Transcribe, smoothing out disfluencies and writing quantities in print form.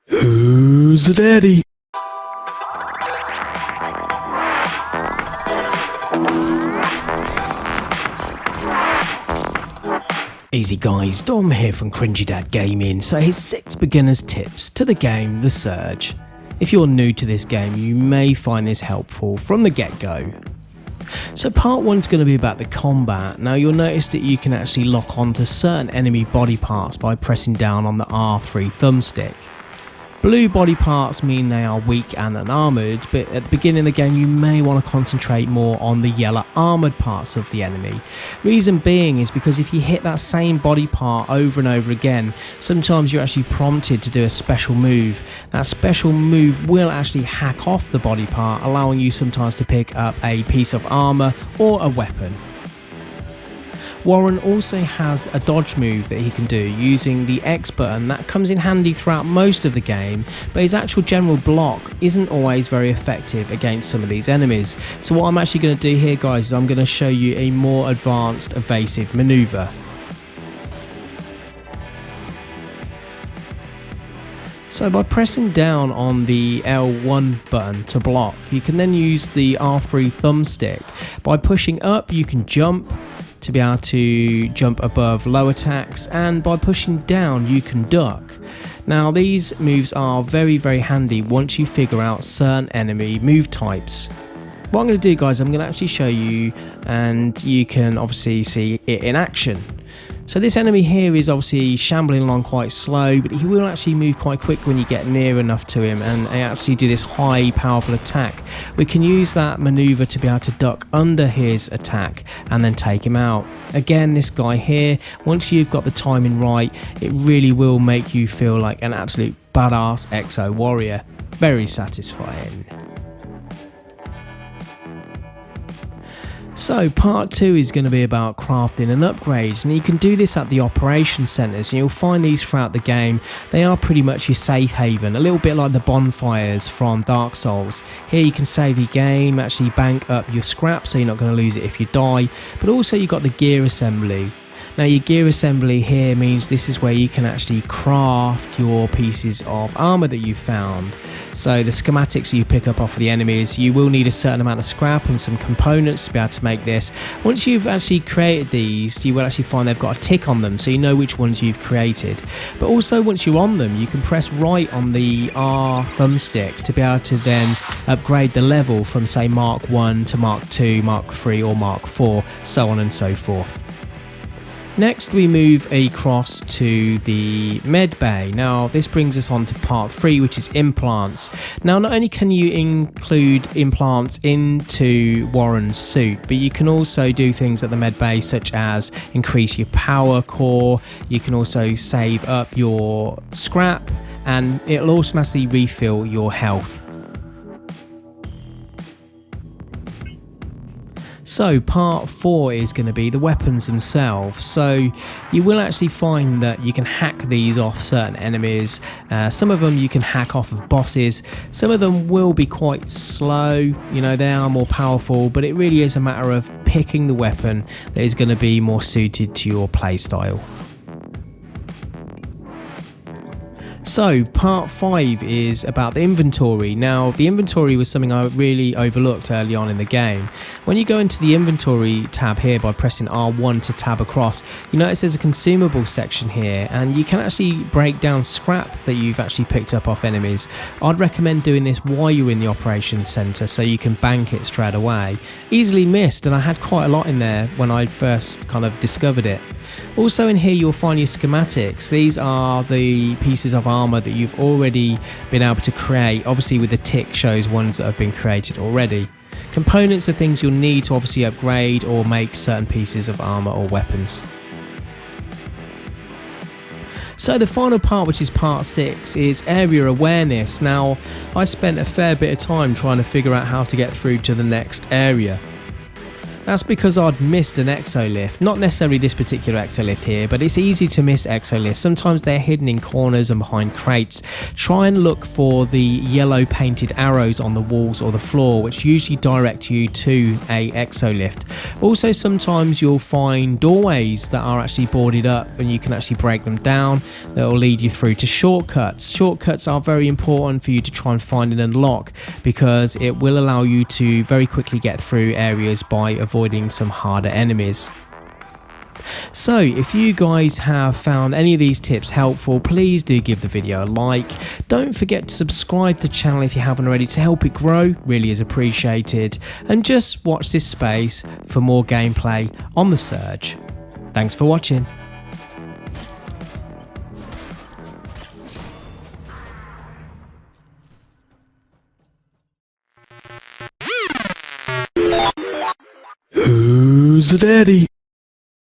Who's the daddy? Easy guys, Dom here from Cringy Dad Gaming. So here's 6 beginners tips to the game The Surge. If you're new to this game, you may find this helpful from the get-go. So part 1 is going to be about the combat. Now you'll notice that you can actually lock onto certain enemy body parts by pressing down on the R3 thumbstick. Blue body parts mean they are weak and unarmoured, but at the beginning of the game you may want to concentrate more on the yellow armoured parts of the enemy. Reason being is because if you hit that same body part over and over again, sometimes you're actually prompted to do a special move. That special move will actually hack off the body part, allowing you sometimes to pick up a piece of armour or a weapon. Warren also has a dodge move that he can do using the X button that comes in handy throughout most of the game, but his actual general block isn't always very effective against some of these enemies. So what I'm actually going to do here guys is I'm going to show you a more advanced evasive manoeuvre. So by pressing down on the L1 button to block, you can then use the R3 thumbstick. By pushing up you can jump to be able to jump above low attacks, and by pushing down you can duck. Now these moves are very handy once you figure out certain enemy move types. What I'm going to do guys, I'm going to actually show you and you can obviously see it in action. So this enemy here is obviously shambling along quite slow, but he will actually move quite quick when you get near enough to him and actually do this high powerful attack. We can use that maneuver to be able to duck under his attack and then take him out. Again, this guy here, once you've got the timing right, it really will make you feel like an absolute badass exo warrior. Very satisfying. So part 2 is going to be about crafting and upgrades, and you can do this at the operation centres, and you'll find these throughout the game. They are pretty much your safe haven, a little bit like the bonfires from Dark Souls. Here you can save your game, actually bank up your scrap so you're not going to lose it if you die, but also you've got the gear assembly. Now your gear assembly here means this is where you can actually craft your pieces of armour that you've found. So the schematics you pick up off of the enemies, you will need a certain amount of scrap and some components to be able to make this. Once you've actually created these, you will actually find they've got a tick on them so you know which ones you've created. But also once you're on them, you can press right on the R thumbstick to be able to then upgrade the level from say Mark 1 to Mark 2, Mark 3 or Mark 4, so on and so forth. Next we move across to the Medbay. Now this brings us on to part 3, which is implants. Now not only can you include implants into Warren's suit, but you can also do things at the Medbay such as increase your power core, you can also save up your scrap, and it'll automatically refill your health. So part 4 is going to be the weapons themselves. So you will actually find that you can hack these off certain enemies. Some of them you can hack off of bosses. Some of them will be quite slow, you know, they are more powerful, but it really is a matter of picking the weapon that is going to be more suited to your playstyle. So part 5 is about the inventory. Now the inventory was something I really overlooked early on in the game. When you go into the inventory tab here by pressing R1 to tab across, you notice there's a consumable section here, and you can actually break down scrap that you've actually picked up off enemies. I'd recommend doing this while you're in the operations centre so you can bank it straight away. Easily missed, and I had quite a lot in there when I first kind of discovered it. Also in here you'll find your schematics. These are the pieces of armour that you've already been able to create. Obviously with the tick shows ones that have been created already. Components are things you'll need to obviously upgrade or make certain pieces of armour or weapons. So the final part, which is part 6, is area awareness. Now I spent a fair bit of time trying to figure out how to get through to the next area. That's because I'd missed an exolift. Not necessarily this particular exolift here, but it's easy to miss exolifts. Sometimes they're hidden in corners and behind crates. Try and look for the yellow painted arrows on the walls or the floor, which usually direct you to a exolift. Also, sometimes you'll find doorways that are actually boarded up and you can actually break them down. That will lead you through to shortcuts. Shortcuts are very important for you to try and find and unlock, because it will allow you to very quickly get through areas by avoiding some harder enemies. So if you guys have found any of these tips helpful, please do give the video a like. Don't forget to subscribe to the channel if you haven't already to help it grow, really is appreciated. And just watch this space for more gameplay on the Surge. Thanks for watching. Who's the daddy?